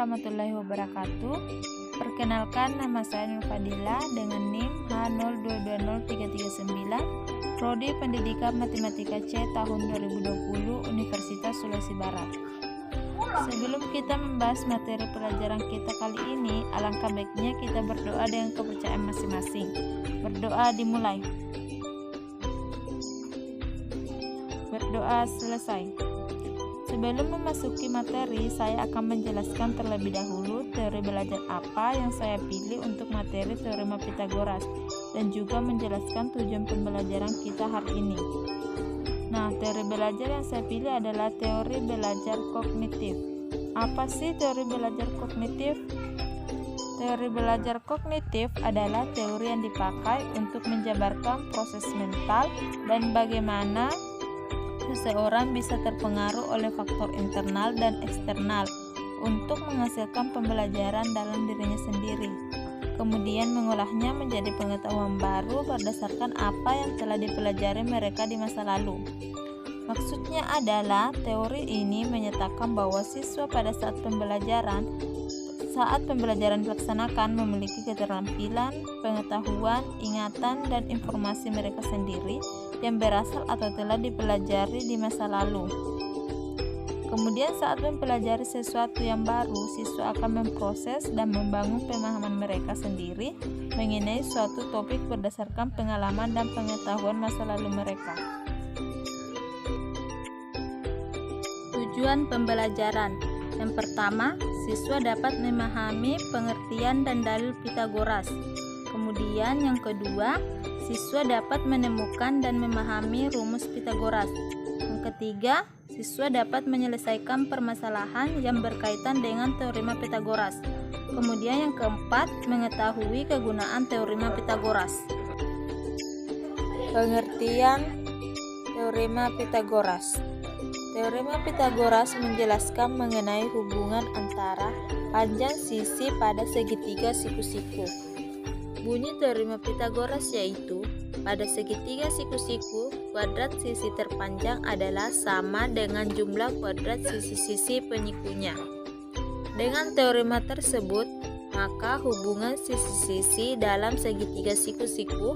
warahmatullahi wabarakatuh. Perkenalkan, nama saya Nur Fadila dengan NIM H0220339, Prodi Pendidikan Matematika C tahun 2020 Universitas Sulawesi Barat. Sebelum kita membahas materi pelajaran kita kali ini, alangkah baiknya kita berdoa dengan kepercayaan masing-masing. Berdoa dimulai. Berdoa selesai. Sebelum memasuki materi, saya akan menjelaskan terlebih dahulu teori belajar apa yang saya pilih untuk materi teorema Pythagoras dan juga menjelaskan tujuan pembelajaran kita hari ini. Nah, teori belajar yang saya pilih adalah teori belajar kognitif. Apa sih teori belajar kognitif? Teori belajar kognitif adalah teori yang dipakai untuk menjabarkan proses mental dan bagaimana seseorang bisa terpengaruh oleh faktor internal dan eksternal untuk menghasilkan pembelajaran dalam dirinya sendiri, kemudian mengolahnya menjadi pengetahuan baru berdasarkan apa yang telah dipelajari mereka di masa lalu. Maksudnya adalah teori ini menyatakan bahwa siswa pada saat pembelajaran dilaksanakan memiliki keterampilan, pengetahuan, ingatan, dan informasi mereka sendiri yang berasal atau telah dipelajari di masa lalu. Kemudian saat mempelajari sesuatu yang baru, siswa akan memproses dan membangun pemahaman mereka sendiri mengenai suatu topik berdasarkan pengalaman dan pengetahuan masa lalu mereka. Tujuan pembelajaran. Yang pertama, siswa dapat memahami pengertian dan dalil Pythagoras. Kemudian yang kedua, siswa dapat menemukan dan memahami rumus Pythagoras. Yang ketiga, siswa dapat menyelesaikan permasalahan yang berkaitan dengan teorema Pythagoras. Kemudian yang keempat, mengetahui kegunaan teorema Pythagoras. Pengertian teorema Pythagoras. Teorema Pythagoras menjelaskan mengenai hubungan antara panjang sisi pada segitiga siku-siku. Bunyi teorema Pythagoras yaitu, pada segitiga siku-siku, kuadrat sisi terpanjang adalah sama dengan jumlah kuadrat sisi-sisi penyikunya. Dengan teorema tersebut, maka hubungan sisi-sisi dalam segitiga siku-siku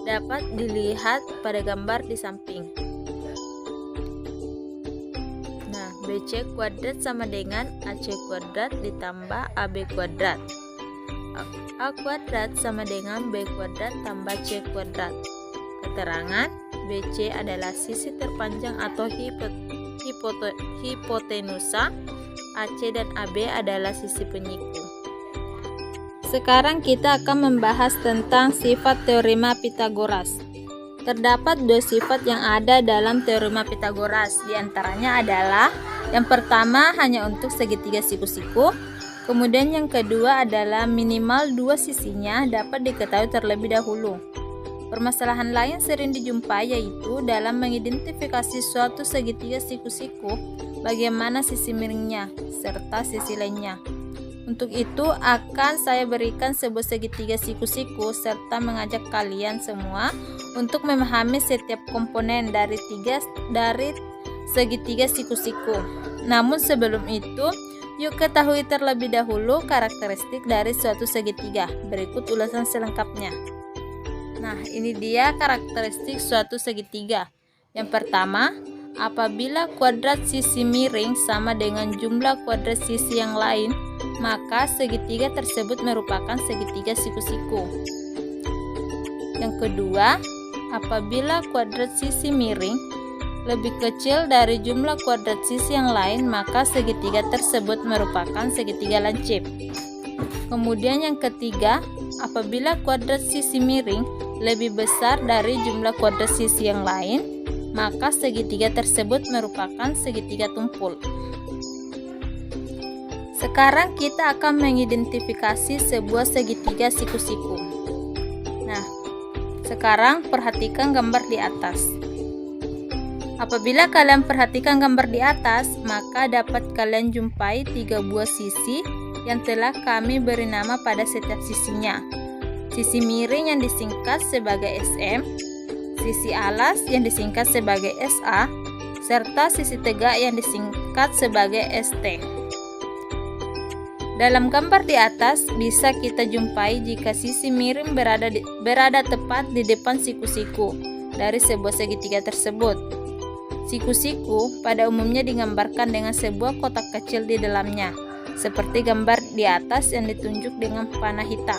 dapat dilihat pada gambar di samping. BC kuadrat sama dengan AC kuadrat ditambah AB kuadrat. A kuadrat sama dengan B kuadrat tambah C kuadrat. Keterangan, BC adalah sisi terpanjang atau hipotenusa, AC dan AB adalah sisi penyiku. Sekarang kita akan membahas tentang sifat teorema Pythagoras. Terdapat dua sifat yang ada dalam teorema Pythagoras, diantaranya adalah yang pertama hanya untuk segitiga siku-siku, kemudian yang kedua adalah minimal dua sisinya dapat diketahui terlebih dahulu. Permasalahan lain sering dijumpai yaitu dalam mengidentifikasi suatu segitiga siku-siku, bagaimana sisi miringnya, serta sisi lainnya. Untuk itu akan saya berikan sebuah segitiga siku-siku serta mengajak kalian semua untuk memahami setiap komponen dari segitiga siku-siku. Namun sebelum itu, yuk ketahui terlebih dahulu karakteristik dari suatu segitiga. Berikut ulasan selengkapnya. Nah, ini dia karakteristik suatu segitiga. Yang pertama, apabila kuadrat sisi miring sama dengan jumlah kuadrat sisi yang lain, maka segitiga tersebut merupakan segitiga siku-siku. Yang kedua, apabila kuadrat sisi miring lebih kecil dari jumlah kuadrat sisi yang lain, maka segitiga tersebut merupakan segitiga lancip. Kemudian yang ketiga, apabila kuadrat sisi miring lebih besar dari jumlah kuadrat sisi yang lain, maka segitiga tersebut merupakan segitiga tumpul. Sekarang kita akan mengidentifikasi sebuah segitiga siku-siku. Nah, sekarang perhatikan gambar di atas. Apabila kalian perhatikan gambar di atas, maka dapat kalian jumpai 3 buah sisi yang telah kami beri nama pada setiap sisinya. Sisi miring yang disingkat sebagai SM, sisi alas yang disingkat sebagai SA, serta sisi tegak yang disingkat sebagai ST. Dalam gambar di atas bisa kita jumpai jika sisi miring berada tepat di depan siku-siku dari sebuah segitiga tersebut. Siku-siku pada umumnya digambarkan dengan sebuah kotak kecil di dalamnya, seperti gambar di atas yang ditunjuk dengan panah hitam.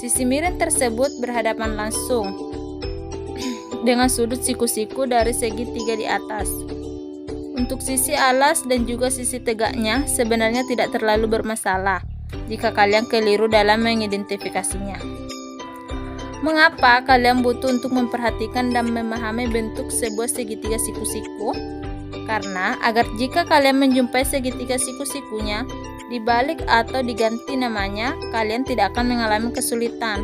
Sisi miring tersebut berhadapan langsung dengan sudut siku-siku dari segitiga di atas. Untuk sisi alas dan juga sisi tegaknya sebenarnya tidak terlalu bermasalah jika kalian keliru dalam mengidentifikasinya. Mengapa kalian butuh untuk memperhatikan dan memahami bentuk sebuah segitiga siku-siku? Karena agar jika kalian menjumpai segitiga siku-sikunya dibalik atau diganti namanya, kalian tidak akan mengalami kesulitan.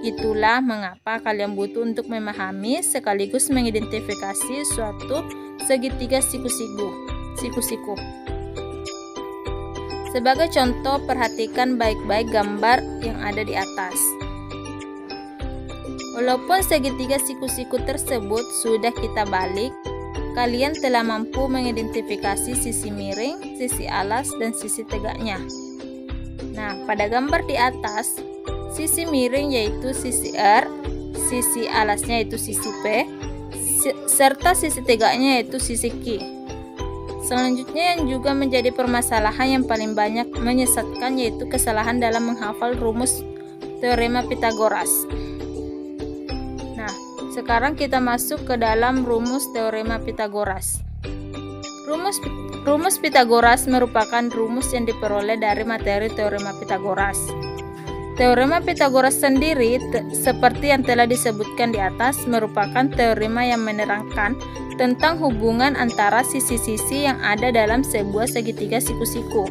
Itulah mengapa kalian butuh untuk memahami sekaligus mengidentifikasi suatu segitiga siku-siku. Sebagai contoh, perhatikan baik-baik gambar yang ada di atas. Walaupun segitiga siku-siku tersebut sudah kita balik, kalian telah mampu mengidentifikasi sisi miring, sisi alas, dan sisi tegaknya. Nah, pada gambar di atas, sisi miring yaitu sisi R, sisi alasnya yaitu sisi P, serta sisi tegaknya yaitu sisi Q. Selanjutnya yang juga menjadi permasalahan yang paling banyak menyesatkan yaitu kesalahan dalam menghafal rumus teorema Pitagoras. Nah, sekarang kita masuk ke dalam rumus teorema Pitagoras. Rumus Pitagoras merupakan rumus yang diperoleh dari materi teorema Pitagoras. Teorema Pitagoras sendiri, seperti yang telah disebutkan di atas, merupakan teorema yang menerangkan tentang hubungan antara sisi-sisi yang ada dalam sebuah segitiga siku-siku.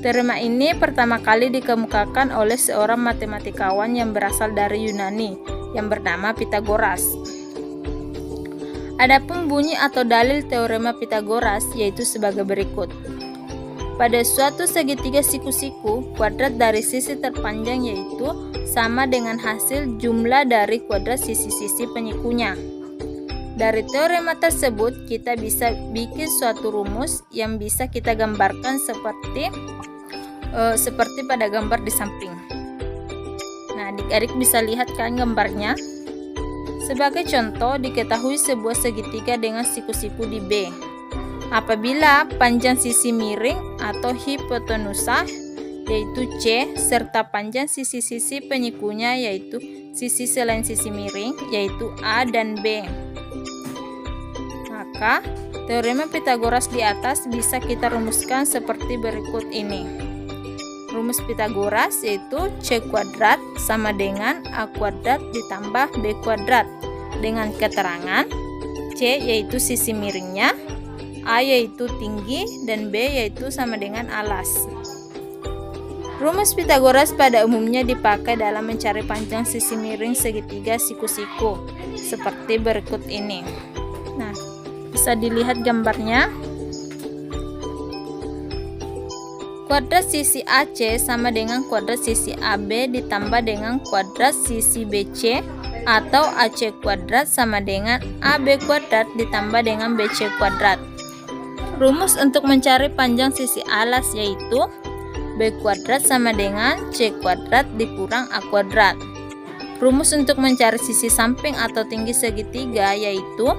Teorema ini pertama kali dikemukakan oleh seorang matematikawan yang berasal dari Yunani yang bernama Pitagoras. Adapun bunyi atau dalil teorema Pitagoras yaitu sebagai berikut. Pada suatu segitiga siku-siku, kuadrat dari sisi terpanjang yaitu sama dengan hasil jumlah dari kuadrat sisi-sisi penyikunya. Dari teorema tersebut, kita bisa bikin suatu rumus yang bisa kita gambarkan seperti pada gambar di samping. Nah, adik-adik bisa lihat kan gambarnya. Sebagai contoh, diketahui sebuah segitiga dengan siku-siku di B. Apabila panjang sisi miring atau hipotenusa yaitu C serta panjang sisi-sisi penyikunya yaitu sisi selain sisi miring yaitu A dan B, maka teorema Pitagoras di atas bisa kita rumuskan seperti berikut ini. Rumus Pitagoras yaitu C kuadrat sama dengan A kuadrat ditambah B kuadrat dengan keterangan C yaitu sisi miringnya, A yaitu tinggi, dan B yaitu sama dengan alas. Rumus Pitagoras pada umumnya dipakai dalam mencari panjang sisi miring segitiga siku-siku seperti berikut ini. Nah, bisa dilihat gambarnya. Kuadrat sisi AC sama dengan kuadrat sisi AB ditambah dengan kuadrat sisi BC atau AC kuadrat sama dengan AB kuadrat ditambah dengan BC kuadrat. Rumus untuk mencari panjang sisi alas yaitu B kuadrat sama dengan C kuadrat dikurang A kuadrat. Rumus untuk mencari sisi samping atau tinggi segitiga yaitu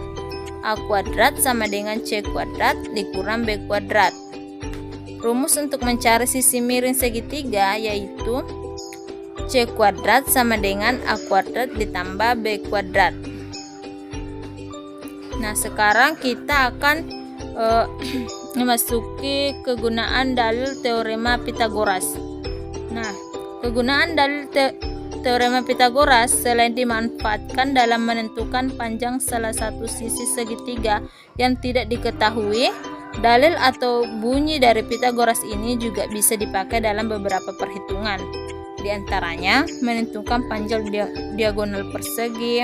A kuadrat sama dengan C kuadrat dikurang B kuadrat. Rumus untuk mencari sisi miring segitiga yaitu C kuadrat sama dengan A kuadrat ditambah B kuadrat. Nah, sekarang kita akan memasuki kegunaan dalil teorema Pitagoras. Nah, kegunaan dalil teorema Pitagoras selain dimanfaatkan dalam menentukan panjang salah satu sisi segitiga yang tidak diketahui, dalil atau bunyi dari Pitagoras ini juga bisa dipakai dalam beberapa perhitungan. Di antaranya menentukan panjang diagonal persegi,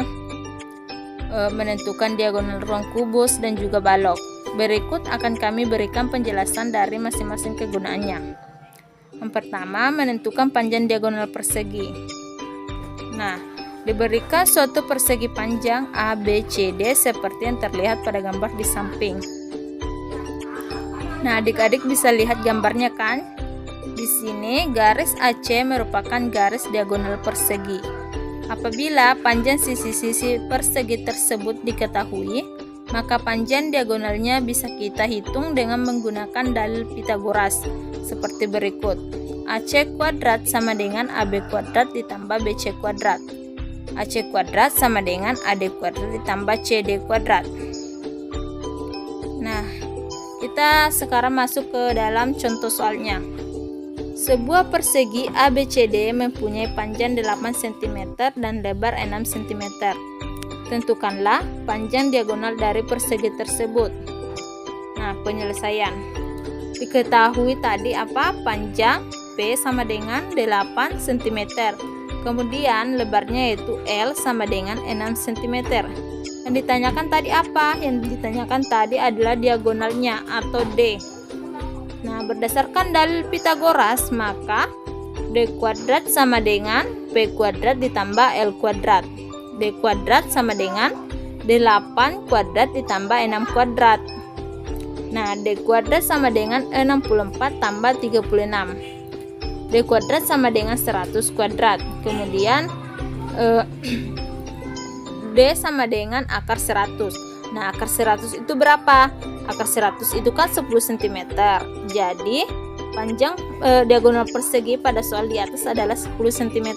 menentukan diagonal ruang kubus, dan juga balok. Berikut akan kami berikan penjelasan dari masing-masing kegunaannya. Yang pertama, menentukan panjang diagonal persegi. Nah, diberikan suatu persegi panjang A, B, C, D seperti yang terlihat pada gambar di samping. Nah, adik-adik bisa lihat gambarnya kan? Di sini garis AC merupakan garis diagonal persegi. Apabila panjang sisi-sisi persegi tersebut diketahui, maka panjang diagonalnya bisa kita hitung dengan menggunakan dalil Pythagoras seperti berikut. AC kuadrat sama dengan AB kuadrat ditambah BC kuadrat. AC kuadrat sama dengan AD kuadrat ditambah CD kuadrat. Nah, kita sekarang masuk ke dalam contoh soalnya. Sebuah persegi ABCD mempunyai panjang 8 cm dan lebar 6 cm. Tentukanlah panjang diagonal dari persegi tersebut. Nah, penyelesaian. Diketahui tadi apa? Panjang P sama dengan 8 cm. Kemudian lebarnya yaitu L sama dengan 6 cm. Yang ditanyakan tadi apa? Yang ditanyakan tadi adalah diagonalnya atau D. Nah, berdasarkan dalil Pythagoras, maka D kuadrat sama dengan P kuadrat ditambah L kuadrat. D kuadrat sama dengan 8 kuadrat ditambah 6 kuadrat. Nah, D kuadrat sama dengan 64 tambah 36. D kuadrat sama dengan 100 kuadrat. Kemudian D sama dengan akar 100. Nah, akar 100 itu berapa? Akar 100 itu kan 10 cm. Jadi, panjang diagonal persegi pada soal di atas adalah 10 cm.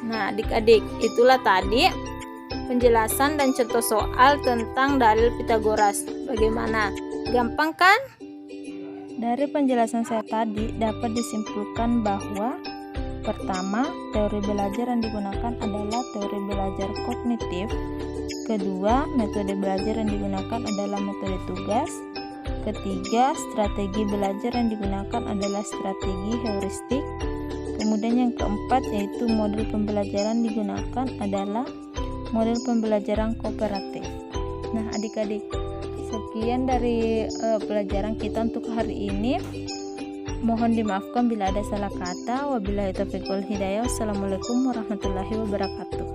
Nah, adik-adik, itulah tadi penjelasan dan contoh soal tentang dalil Pythagoras. Bagaimana? Gampang kan? Dari penjelasan saya tadi dapat disimpulkan bahwa pertama, teori belajar yang digunakan adalah teori belajar kognitif. Kedua, metode belajar yang digunakan adalah metode tugas. Ketiga, strategi belajar yang digunakan adalah strategi heuristik. Kemudian yang keempat yaitu model pembelajaran digunakan adalah model pembelajaran kooperatif. Nah, adik-adik, sekian dari pelajaran kita untuk hari ini. Mohon dimaafkan bila ada salah kata. Wabillahi taufiq wal hidayah. Wassalamualaikum warahmatullahi wabarakatuh.